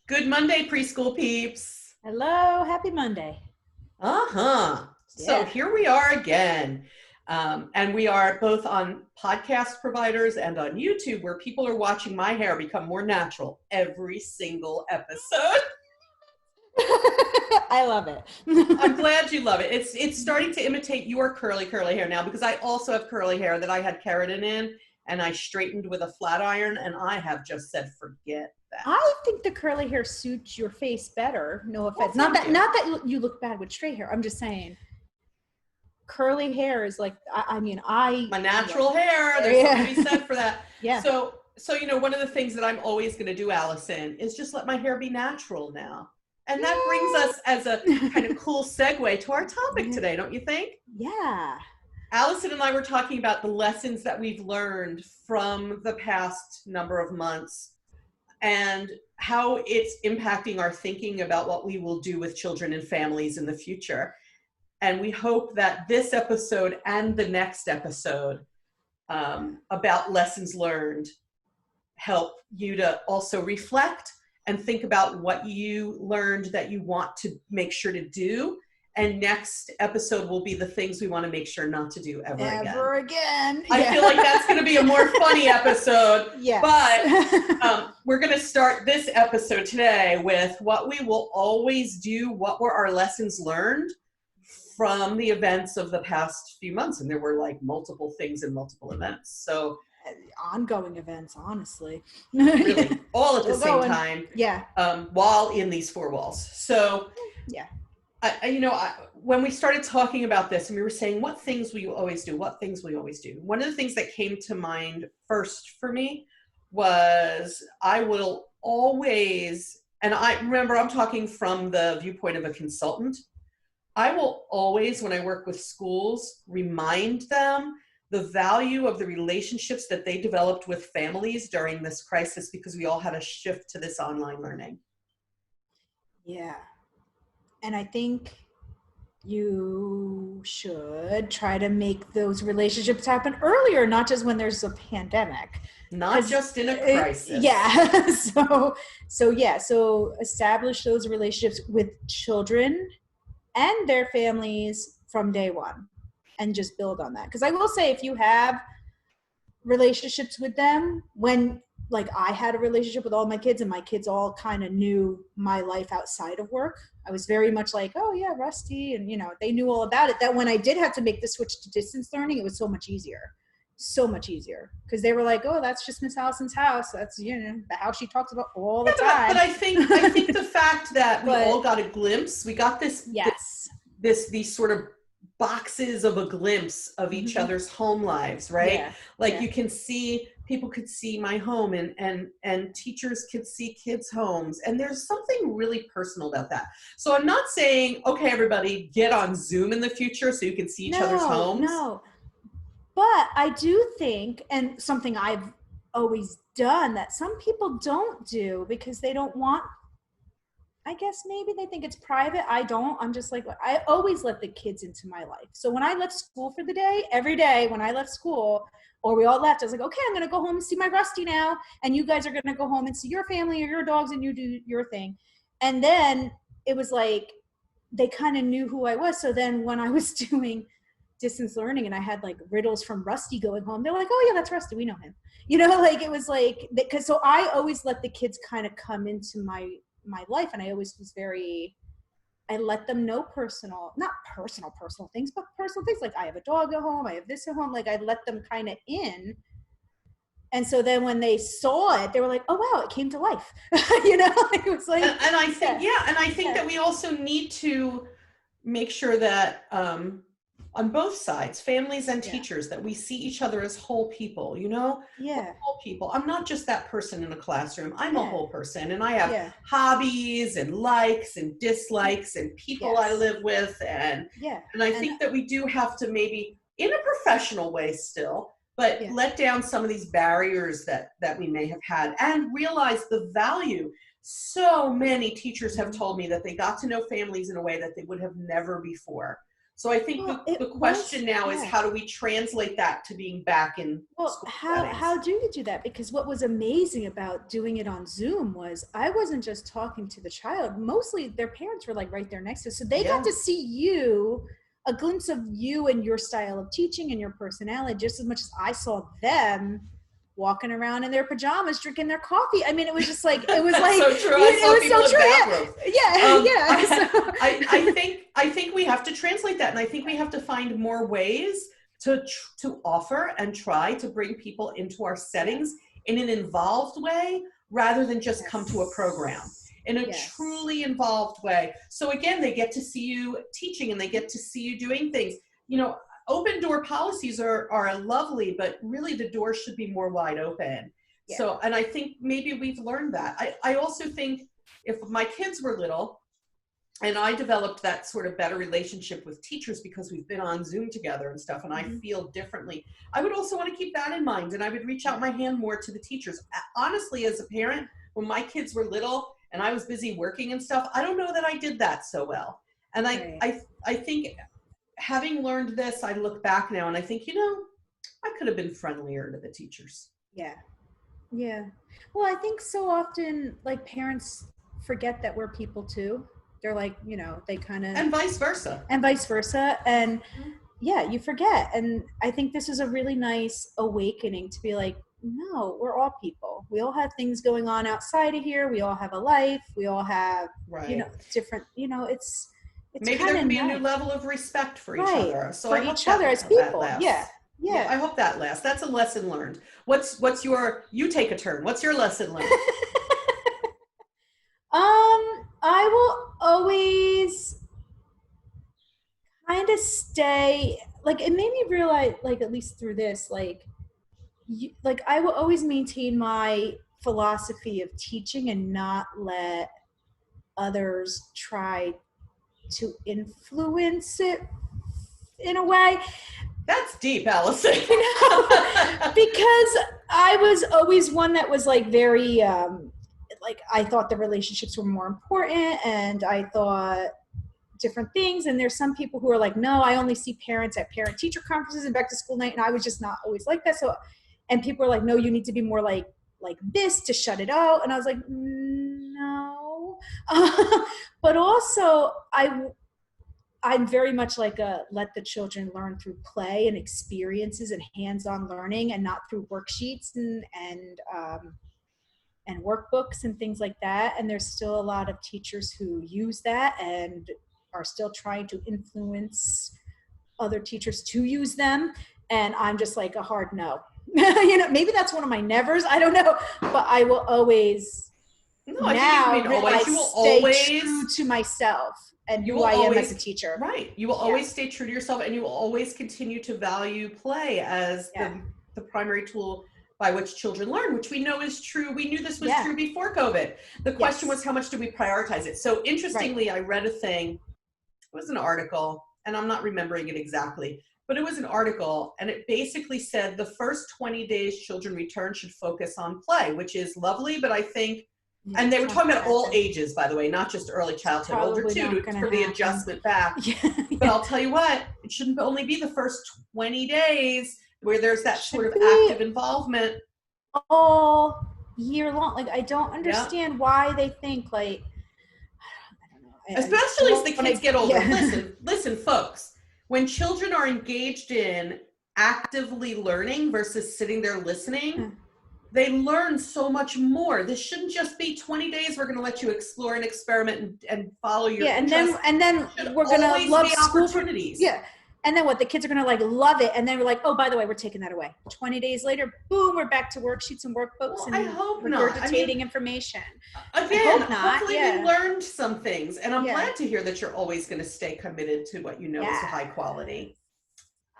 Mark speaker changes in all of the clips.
Speaker 1: Good Monday, preschool peeps.
Speaker 2: Hello, happy Monday.
Speaker 1: So
Speaker 2: Yeah.
Speaker 1: here we are again. And we are both on podcast providers and on YouTube where people are watching my hair become more natural every single episode.
Speaker 2: I love it.
Speaker 1: I'm glad you love it. It's starting to imitate your curly hair now because I also have curly hair that I had keratin in and I straightened with a flat iron and I have just said forget that.
Speaker 2: I think the curly hair suits your face better. No offense.
Speaker 1: Well,
Speaker 2: not that you look bad with straight hair. I'm just saying curly hair is like
Speaker 1: my natural hair. There's something to be said for that.
Speaker 2: Yeah.
Speaker 1: So one of the things that I'm always going to do, Allison, is just let my hair be natural now. And that brings us as a kind of cool segue to our topic today, don't you think?
Speaker 2: Yeah.
Speaker 1: Allison and I were talking about the lessons that we've learned from the past number of months and how it's impacting our thinking about what we will do with children and families in the future. And we hope that this episode and the next episode about lessons learned help you to also reflect and think about what you learned that you want to make sure to do. And next episode will be the things we want to make sure not to do ever again. I feel like that's going to be a more funny episode.
Speaker 2: Yes.
Speaker 1: But we're going to start this episode today with what we will always do. What were our lessons learned from the events of the past few months? And there were like multiple things and multiple events. So
Speaker 2: ongoing events, honestly.
Speaker 1: Really, all at the same time.
Speaker 2: Yeah.
Speaker 1: While in these four walls. So
Speaker 2: yeah.
Speaker 1: When we started talking about this and we were saying, what things will you always do? What things will you always do? One of the things that came to mind first for me was I will always, and I remember I'm talking from the viewpoint of a consultant, I will always, when I work with schools, remind them the value of the relationships that they developed with families during this crisis because we all had a shift to this online learning.
Speaker 2: Yeah. And I think you should try to make those relationships happen earlier, not just when there's a pandemic.
Speaker 1: Not just in a crisis.
Speaker 2: Yeah. So establish those relationships with children and their families from day one and just build on that. Because I will say, if you have relationships with them, when like I had a relationship with all my kids and my kids all kind of knew my life outside of work, I was very much like, oh yeah, Rusty. And they knew all about it. That when I did have to make the switch to distance learning, it was so much easier because they were like, oh, that's just Miss Allison's house. That's, the house she talks about all the time.
Speaker 1: But I think the fact that we all got a glimpse, we got this,
Speaker 2: yes,
Speaker 1: these sort of boxes of a glimpse of each other's home lives, right? Yeah. You can see, people could see my home and teachers could see kids' homes. And there's something really personal about that. So I'm not saying, okay, everybody get on Zoom in the future so you can see each other's homes.
Speaker 2: No, but I do think, and something I've always done that some people don't do because they don't want, I guess maybe they think it's private. I don't. I'm just like, I always let the kids into my life. So when I left school for the day, every day when I left school or we all left, I was like, okay, I'm going to go home and see my Rusty now. And you guys are going to go home and see your family or your dogs and you do your thing. And then it was like, they kind of knew who I was. So then when I was doing distance learning and I had like riddles from Rusty going home, they're like, oh yeah, that's Rusty. We know him. It was like, because so I always let the kids kind of come into my life. And I always was I let them know not personal things, but personal things. Like I have a dog at home. I have this at home. Like I let them kind of in. And so then when they saw it, they were like, oh wow, it came to life. It was like,
Speaker 1: and I think, and I think that we also need to make sure that, on both sides, families and teachers, that we see each other as whole people,
Speaker 2: Yeah.
Speaker 1: Whole people. I'm not just that person in a classroom. I'm a whole person and I have hobbies and likes and dislikes and people I live with. And I think that we do have to maybe in a professional way still, but let down some of these barriers that we may have had and realize the value. So many teachers have told me that they got to know families in a way that they would have never before. So I think
Speaker 2: Well,
Speaker 1: the
Speaker 2: it
Speaker 1: question
Speaker 2: was,
Speaker 1: now is,
Speaker 2: yeah.
Speaker 1: how do we translate that to being back in
Speaker 2: Well,
Speaker 1: school
Speaker 2: how
Speaker 1: settings?
Speaker 2: do you do that? Because what was amazing about doing it on Zoom was I wasn't just talking to the child. Mostly their parents were like right there next to us. So they got
Speaker 1: Yeah.
Speaker 2: to see you, a glimpse of you and your style of teaching and your personality, just as much as I saw them walking around in their pajamas, drinking their coffee. I mean, it was just like, it was
Speaker 1: That's
Speaker 2: like,
Speaker 1: so true. I
Speaker 2: it
Speaker 1: saw
Speaker 2: was so
Speaker 1: people in bathrobes.
Speaker 2: true. Yeah. Yeah. So,
Speaker 1: I think we have to translate that, and I think we have to find more ways to offer and try to bring people into our
Speaker 2: yeah.
Speaker 1: settings in an involved way rather than just come to a program.
Speaker 2: Yes.
Speaker 1: In a
Speaker 2: Yes.
Speaker 1: truly involved way. So again, they get to see you teaching and they get to see you doing things. You know, open door policies are lovely, but really the door should be more wide open.
Speaker 2: Yeah.
Speaker 1: So, and I think maybe we've learned that. I also think if my kids were little and I developed that sort of better relationship with teachers because we've been on Zoom together and stuff, and I
Speaker 2: Mm-hmm.
Speaker 1: feel differently, I would also want to keep that in mind, and I would reach out
Speaker 2: Yeah.
Speaker 1: my hand more to the teachers. Honestly, as a parent, when my kids were little and I was busy working and stuff, I don't know that I did that so well. And
Speaker 2: Right.
Speaker 1: I think having learned this, I look back now and I think, you know, I could have been friendlier to the teachers.
Speaker 2: Yeah. Yeah. Well, I think so often, like, parents forget that we're people too. They're like, they kind of,
Speaker 1: And vice versa.
Speaker 2: and vice versa. And
Speaker 1: Mhm.
Speaker 2: yeah, you forget. And I think this is a really nice awakening to be like, no, we're all people. We all have things going on outside of here. We all have a life. We all have,
Speaker 1: Right.
Speaker 2: different, it's
Speaker 1: Maybe
Speaker 2: kind
Speaker 1: there
Speaker 2: of
Speaker 1: can be a new
Speaker 2: nice.
Speaker 1: level of respect for each
Speaker 2: Right.
Speaker 1: other. So
Speaker 2: For
Speaker 1: I hope
Speaker 2: each other
Speaker 1: that
Speaker 2: as
Speaker 1: that
Speaker 2: people. Yeah.
Speaker 1: lasts. Yeah, I
Speaker 2: Yeah.
Speaker 1: hope that lasts. That's a lesson learned. What's your, you take a turn. What's your lesson learned?
Speaker 2: I will always kind of stay, like, it made me realize, like, at least through this, like, like, I will always maintain my philosophy of teaching and not let others try to influence it in a way.
Speaker 1: That's deep, Allison.
Speaker 2: Because I was always one that was like very like, I thought the relationships were more important, and I thought different things. And there's some people who are like, no, I only see parents at parent teacher conferences and back to school night, and I was just not always like that. So, and people are like, no, you need to be more like this to shut it out. And I was like, no. But also I'm very much like a let the children learn through play and experiences and hands-on learning, and not through worksheets and workbooks and things like that. And there's still a lot of teachers who use that and are still trying to influence other teachers to use them. And I'm just like a hard no. Maybe that's one of my nevers. I don't know. But I will always
Speaker 1: No, I think you
Speaker 2: now
Speaker 1: mean always.
Speaker 2: realize
Speaker 1: You will
Speaker 2: stay
Speaker 1: always,
Speaker 2: true to myself and
Speaker 1: you
Speaker 2: who
Speaker 1: will
Speaker 2: I am as
Speaker 1: always,
Speaker 2: a teacher.
Speaker 1: right. You will
Speaker 2: Yeah.
Speaker 1: always stay true to yourself, and you will always continue to value play as
Speaker 2: Yeah.
Speaker 1: the primary tool by which children learn, which we know is true. We knew this was
Speaker 2: Yeah.
Speaker 1: true before COVID. The question was,
Speaker 2: Yes.
Speaker 1: how much do we prioritize it? So
Speaker 2: Right.
Speaker 1: interestingly, I read a thing, it was an article, and I'm not remembering it exactly, but it was an article, and it basically said the first 20 days children return should focus on play, which is lovely, but I think,
Speaker 2: Yeah,
Speaker 1: and they
Speaker 2: it's
Speaker 1: were
Speaker 2: not
Speaker 1: talking
Speaker 2: gonna
Speaker 1: about all
Speaker 2: happen.
Speaker 1: ages, by the way, not just early childhood, older
Speaker 2: Probably
Speaker 1: too,
Speaker 2: not gonna
Speaker 1: for the
Speaker 2: happen.
Speaker 1: adjustment back.
Speaker 2: Yeah.
Speaker 1: But I'll tell you what, it shouldn't only be the first 20 days where there's that sort
Speaker 2: Should
Speaker 1: of
Speaker 2: be
Speaker 1: active involvement.
Speaker 2: all year long. Like, I don't
Speaker 1: Yeah.
Speaker 2: understand why they think, like, I don't know. I
Speaker 1: Especially as the
Speaker 2: don't
Speaker 1: kids
Speaker 2: wanna,
Speaker 1: get older.
Speaker 2: yeah.
Speaker 1: Listen, folks. When children are engaged in actively learning versus sitting there listening, they learn so much more. This shouldn't just be 20 days. We're going to let you explore and experiment and follow your
Speaker 2: Yeah,
Speaker 1: interests.
Speaker 2: and then
Speaker 1: Should
Speaker 2: we're gonna
Speaker 1: always
Speaker 2: love
Speaker 1: be
Speaker 2: school for,
Speaker 1: opportunities.
Speaker 2: yeah. And then what? The kids are gonna like love it, and then we're like, oh, by the way, we're taking that away. 20 days later, boom, we're back to worksheets and workbooks
Speaker 1: Well,
Speaker 2: and
Speaker 1: I hope not. I
Speaker 2: regurgitating
Speaker 1: mean,
Speaker 2: information.
Speaker 1: again,
Speaker 2: Hope not.
Speaker 1: hopefully we
Speaker 2: Yeah,
Speaker 1: learned some things, and I'm
Speaker 2: yeah,
Speaker 1: glad to hear that you're always going to stay committed to what you know is
Speaker 2: yeah.
Speaker 1: high quality.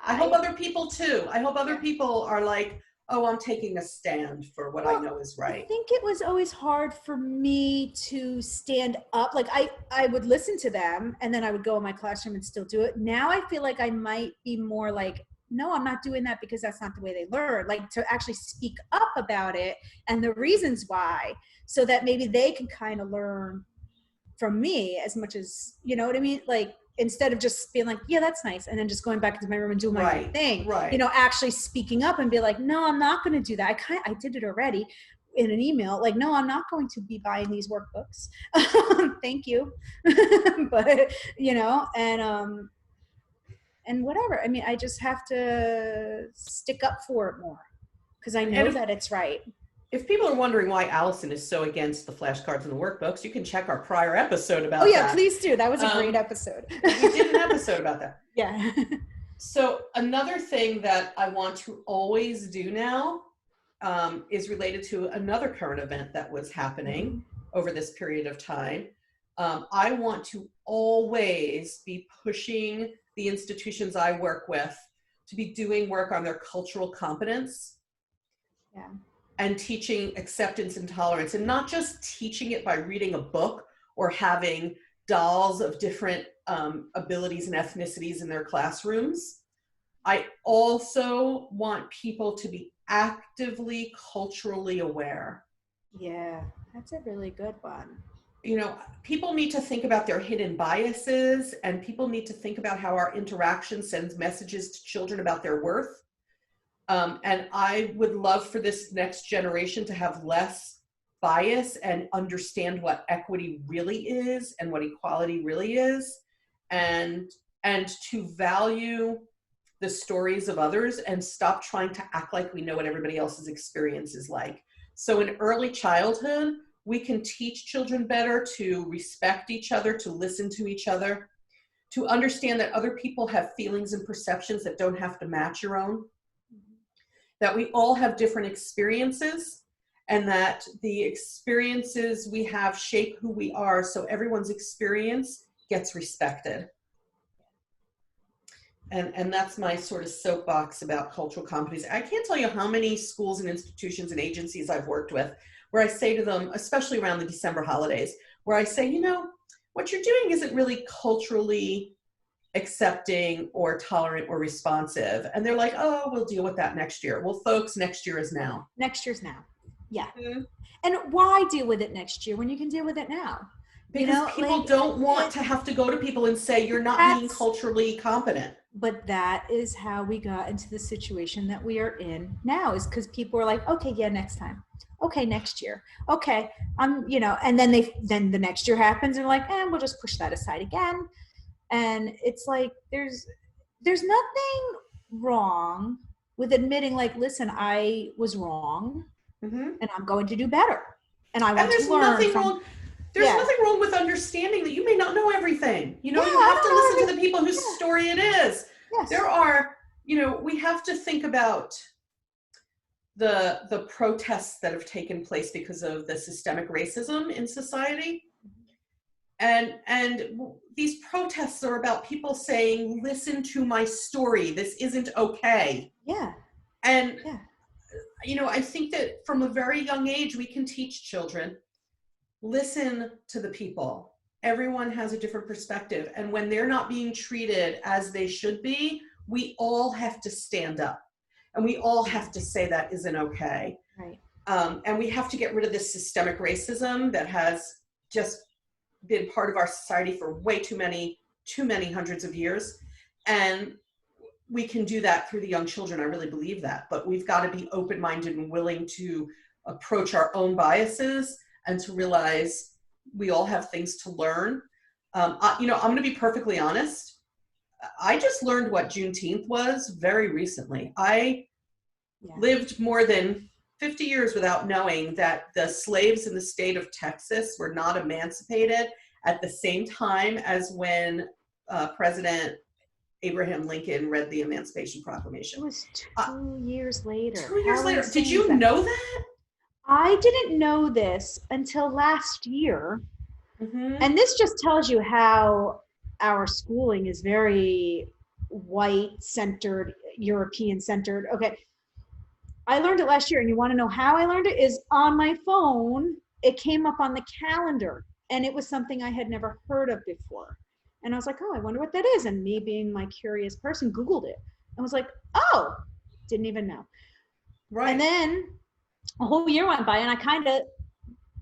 Speaker 1: I hope
Speaker 2: I
Speaker 1: other people too. I hope other
Speaker 2: Yeah.
Speaker 1: people are like, oh, I'm taking a stand for what I
Speaker 2: Well,
Speaker 1: know is
Speaker 2: I
Speaker 1: right.
Speaker 2: think it was always hard for me to stand up. Like, I would listen to them, and then I would go in my classroom and still do it. Now I feel like I might be more like, no, I'm not doing that because that's not the way they learn. Like, to actually speak up about it and the reasons why, so that maybe they can kind of learn from me as much as, you know what I mean? Like, instead of just being like, yeah, that's nice, and then just going back into my room and doing my own thing, you know, actually speaking up and be like, no, I'm not going to do that. I did it already in an email, like, no, I'm not going to be buying these workbooks. Thank you. But, you know, and whatever. I mean, I just have to stick up for it more because I know that it's right.
Speaker 1: If people are wondering why Alison is so against the flashcards and the workbooks, you can check our prior episode about that.
Speaker 2: Oh yeah, please do. That was a great episode.
Speaker 1: We did an episode about that.
Speaker 2: Yeah.
Speaker 1: So another thing that I want to always do now is related to another current event that was happening over this period of time. I want to always be pushing the institutions I work with to be doing work on their cultural competence.
Speaker 2: Yeah.
Speaker 1: And teaching acceptance and tolerance, and not just teaching it by reading a book or having dolls of different abilities and ethnicities in their classrooms. I also want people to be actively culturally aware.
Speaker 2: Yeah, that's a really good one.
Speaker 1: You know, people need to think about their hidden biases, and people need to think about how our interaction sends messages to children about their worth. And I would love for this next generation to have less bias and understand what equity really is and what equality really is, and to value the stories of others and stop trying to act like we know what everybody else's experience is like. So in early childhood, we can teach children better to respect each other, to listen to each other, to understand that other people have feelings and perceptions that don't have to match your own. That we all have different experiences, and that the experiences we have shape who we are, so everyone's experience gets respected. And that's my sort of soapbox about cultural competency. I can't tell you how many schools and institutions and agencies I've worked with where I say to them, especially around the December holidays, where I say, you know, what you're doing isn't really culturally accepting or tolerant or responsive. And they're like, oh, we'll deal with that next year. Well, folks, next year is now.
Speaker 2: Next year's now. Yeah. Mm-hmm. And why deal with it next year when you can deal with it now?
Speaker 1: Because, you know, people like, don't want to have to go to people and say, you're not being culturally competent.
Speaker 2: But that is how we got into the situation that we are in now, is because people are like, okay, yeah, next time. Okay, next year. Okay, you know, and then the next year happens and like, we'll just push that aside again. And it's like, there's nothing wrong with admitting, like, listen, I was wrong, and I'm going to do better. And I want to learn from.
Speaker 1: There's nothing wrong with understanding that you may not know everything. You know, you have to listen to the people whose story it is. Yes. There are, you know, we have to think about the protests that have taken place because of the systemic racism in society. And these protests are about people saying, listen to my story. This isn't okay.
Speaker 2: Yeah.
Speaker 1: And, you know, I think that from a very young age, we can teach children, listen to the people. Everyone has a different perspective. And when they're not being treated as they should be, we all have to stand up. And we all have to say that isn't okay.
Speaker 2: Right.
Speaker 1: And we have to get rid of this systemic racism that has just been part of our society for way too many hundreds of years. And we can do that through the young children. I really believe that. But we've got to be open-minded and willing to approach our own biases and to realize we all have things to learn. You know, I'm going to be perfectly honest. I just learned what Juneteenth was very recently. I lived more than 50 years without knowing that the slaves in the state of Texas were not emancipated at the same time as when President Abraham Lincoln read the Emancipation Proclamation.
Speaker 2: It was 2 years later.
Speaker 1: 2 years later. Did you know that?
Speaker 2: I didn't know this until last year. Mm-hmm. And this just tells you how our schooling is very white-centered, European-centered. Okay. I learned it last year, and you want to know how I learned it? Is on my phone, it came up on the calendar, and it was something I had never heard of before. And I was like, oh, I wonder what that is. And me being my curious person, Googled it. And was like, oh, didn't even know. Right. And then a whole year went by, and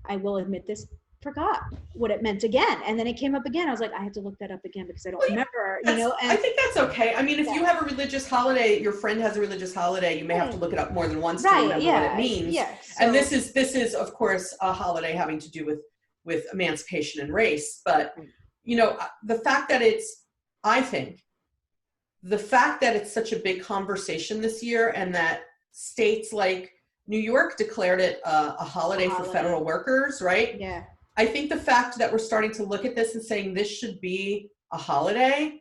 Speaker 2: I will admit this forgot what it meant again. And then it came up again. I was like, I have to look that up again because I don't remember, you know. And
Speaker 1: I think that's okay. I mean, if you have a religious holiday, your friend has a religious holiday, you may have to look it up more than once to remember what it means.
Speaker 2: Yeah.
Speaker 1: And this is of course a holiday having to do with emancipation and race. But you know, the fact that it's such a big conversation this year, and that states like New York declared it a holiday for federal workers, right?
Speaker 2: Yeah.
Speaker 1: I think the fact that we're starting to look at this and saying this should be a holiday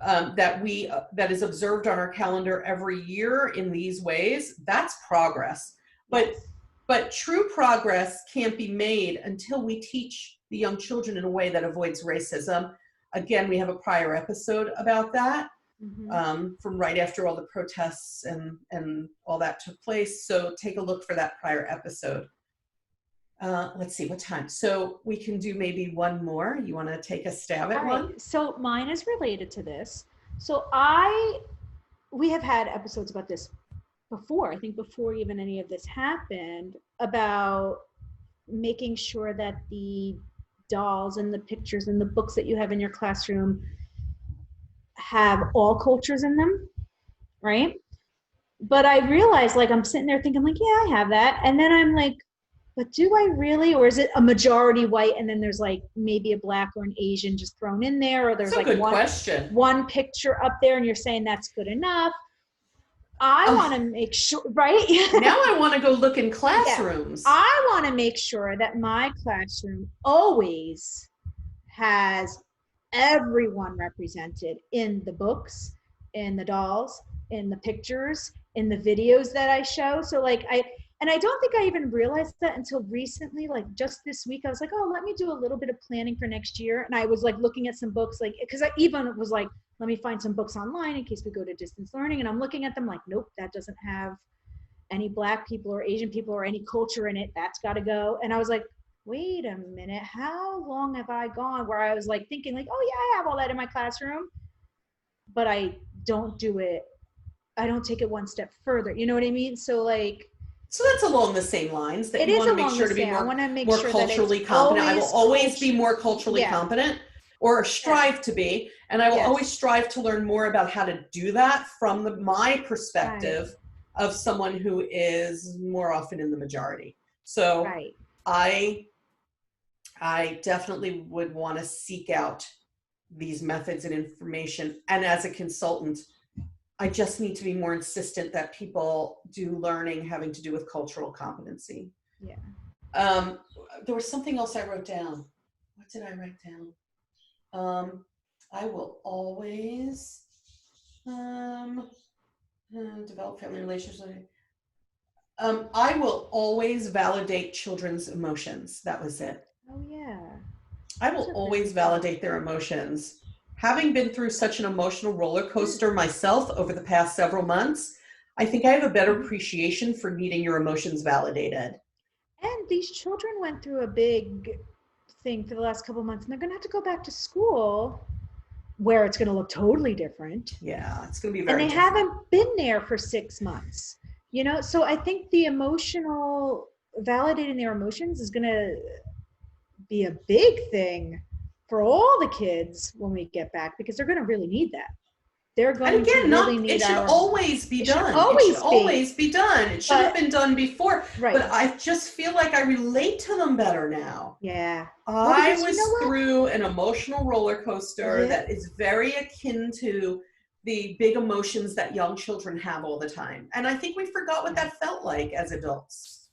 Speaker 1: that is observed on our calendar every year in these ways, that's progress. But true progress can't be made until we teach the young children in a way that avoids racism. Again, we have a prior episode about that. From right after all the protests and all that took place. So take a look for that prior episode. Let's see what time. So we can do maybe one more. You want to take a stab at one?
Speaker 2: So mine is related to this. So we have had episodes about this before, I think before even any of this happened, about making sure that the dolls and the pictures and the books that you have in your classroom have all cultures in them, right? But I realized, like, I'm sitting there thinking, like, yeah, I have that. And then I'm like, but do I really? Or is it a majority white and then there's like maybe a black or an Asian just thrown in there? Or there's like one picture up there and you're saying that's good enough? I want to make sure, right?
Speaker 1: Now I want to go look in classrooms.
Speaker 2: Yeah. I want to make sure that my classroom always has everyone represented in the books, in the dolls, in the pictures, in the videos that I show. So like I don't think I even realized that until recently, like just this week, I was like, oh, let me do a little bit of planning for next year. And I was like looking at some books, like, because I even was like, let me find some books online in case we go to distance learning. And I'm looking at them like, nope, that doesn't have any black people or Asian people or any culture in it. That's got to go. And I was like, wait a minute, how long have I gone where I was like thinking like, oh yeah, I have all that in my classroom, but I don't do it. I don't take it one step further. You know what I mean? So
Speaker 1: that's along the same lines that you want to make sure to be more
Speaker 2: sure
Speaker 1: culturally competent. I will always be more culturally competent, or strive to be. And I will always strive to learn more about how to do that from my perspective of someone who is more often in the majority. So I definitely would want to seek out these methods and information. And as a consultant, I just need to be more insistent that people do learning having to do with cultural competency.
Speaker 2: Yeah.
Speaker 1: There was something else I wrote down. What did I write down? I will always develop family relationships. I will always validate children's emotions. That was it.
Speaker 2: Oh yeah.
Speaker 1: I will always validate their emotions. Having been through such an emotional roller coaster myself over the past several months, I think I have a better appreciation for needing your emotions validated.
Speaker 2: And these children went through a big thing for the last couple of months, and they're going to have to go back to school where it's going to look totally different.
Speaker 1: Yeah, it's going to be very different.
Speaker 2: And they haven't been there for 6 months, you know? So I think the validating their emotions is going to be a big thing for all the kids when we get back, because they're going to really need that. They're going to really need
Speaker 1: it should
Speaker 2: our,
Speaker 1: always be done.
Speaker 2: Always
Speaker 1: it should always be done. It should have been done before.
Speaker 2: Right.
Speaker 1: But I just feel like I relate to them better now.
Speaker 2: Yeah.
Speaker 1: I was through an emotional roller coaster that is very akin to the big emotions that young children have all the time. And I think we forgot what that felt like as adults.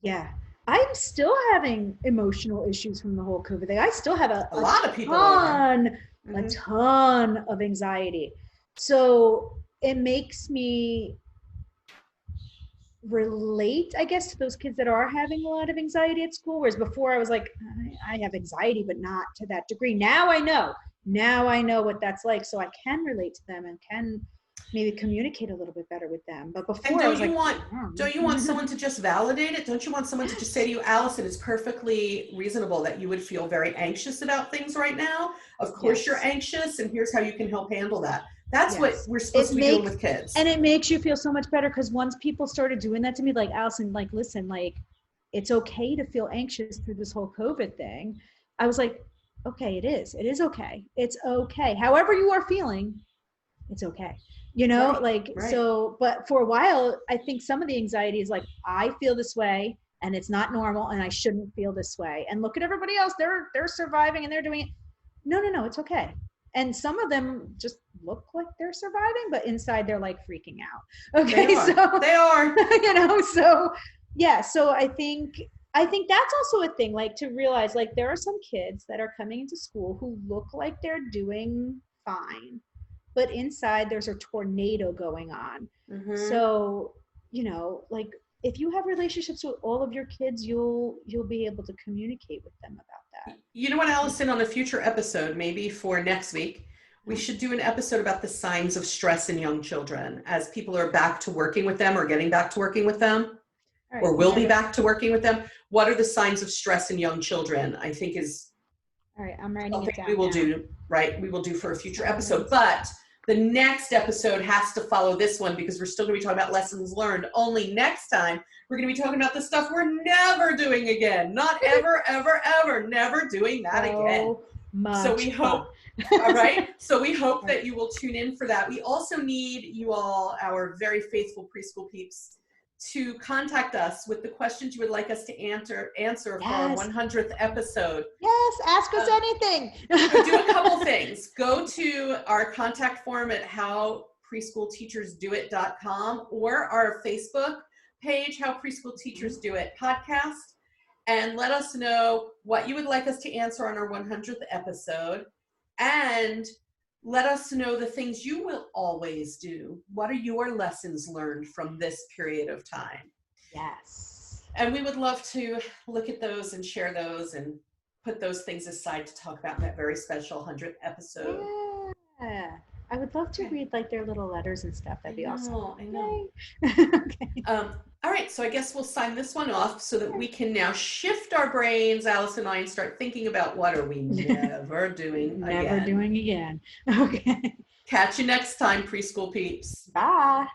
Speaker 2: Yeah. I'm still having emotional issues from the whole COVID thing. I still have a
Speaker 1: lot of people
Speaker 2: a ton of anxiety. So it makes me relate, I guess, to those kids that are having a lot of anxiety at school. Whereas before I was like, I have anxiety, but not to that degree. Now I know what that's like. So I can relate to them and can maybe communicate a little bit better with them. But before don't
Speaker 1: you want someone to just validate it? Don't you want someone to just say to you, Alison, it's perfectly reasonable that you would feel very anxious about things right now. Of course you're anxious, and here's how you can help handle that. That's what we're supposed to be doing with kids.
Speaker 2: And it makes you feel so much better, because once people started doing that to me, like, Alison, like, listen, like, it's okay to feel anxious through this whole COVID thing. I was like, okay, it is okay. It's okay. However you are feeling, it's okay.
Speaker 1: Right,
Speaker 2: Like,
Speaker 1: right.
Speaker 2: so, but for a while, I think some of the anxiety is like, I feel this way and it's not normal and I shouldn't feel this way. And look at everybody else. They're surviving and they're doing it. No, it's okay. And some of them just look like they're surviving, but inside they're like freaking out. Okay.
Speaker 1: They are.
Speaker 2: So
Speaker 1: They are.
Speaker 2: so yeah. So I think that's also a thing, like to realize like there are some kids that are coming into school who look like they're doing fine, but inside there's a tornado going on.
Speaker 1: Mm-hmm.
Speaker 2: So, like if you have relationships with all of your kids, you'll be able to communicate with them about that.
Speaker 1: You know what, Allison, on a future episode, maybe for next week, we should do an episode about the signs of stress in young children as people are back to working with them or getting back to working with them,
Speaker 2: All
Speaker 1: or
Speaker 2: right,
Speaker 1: will be back to working with them. What are the signs of stress in young children? I think is
Speaker 2: all right, I'm writing
Speaker 1: something
Speaker 2: it down.
Speaker 1: we will
Speaker 2: now.
Speaker 1: do, right? We will do for a future episode. But the next episode has to follow this one because we're still going to be talking about lessons learned. Only next time, we're going to be talking about the stuff we're never doing again. Not ever, ever, ever, never doing that again. So we hope, all right? So we hope that you will tune in for that. We also need you all, our very faithful preschool peeps, to contact us with the questions you would like us to answer for our 100th episode.
Speaker 2: Yes, ask us anything.
Speaker 1: Do a couple things. Go to our contact form at howpreschoolteachersdoit.com or our Facebook page, How Preschool Teachers Do It podcast, and let us know what you would like us to answer on our 100th episode. And let us know the things you will always do. What are your lessons learned from this period of time?
Speaker 2: Yes.
Speaker 1: And we would love to look at those and share those and put those things aside to talk about in that very special 100th episode.
Speaker 2: Yeah. I would love to read like their little letters and stuff. That'd be awesome.
Speaker 1: I know.
Speaker 2: Okay.
Speaker 1: All right, so I guess we'll sign this one off so that we can now shift our brains, Alice and I, and start thinking about what are we never doing again.
Speaker 2: Never doing again. Okay.
Speaker 1: Catch you next time, preschool peeps.
Speaker 2: Bye.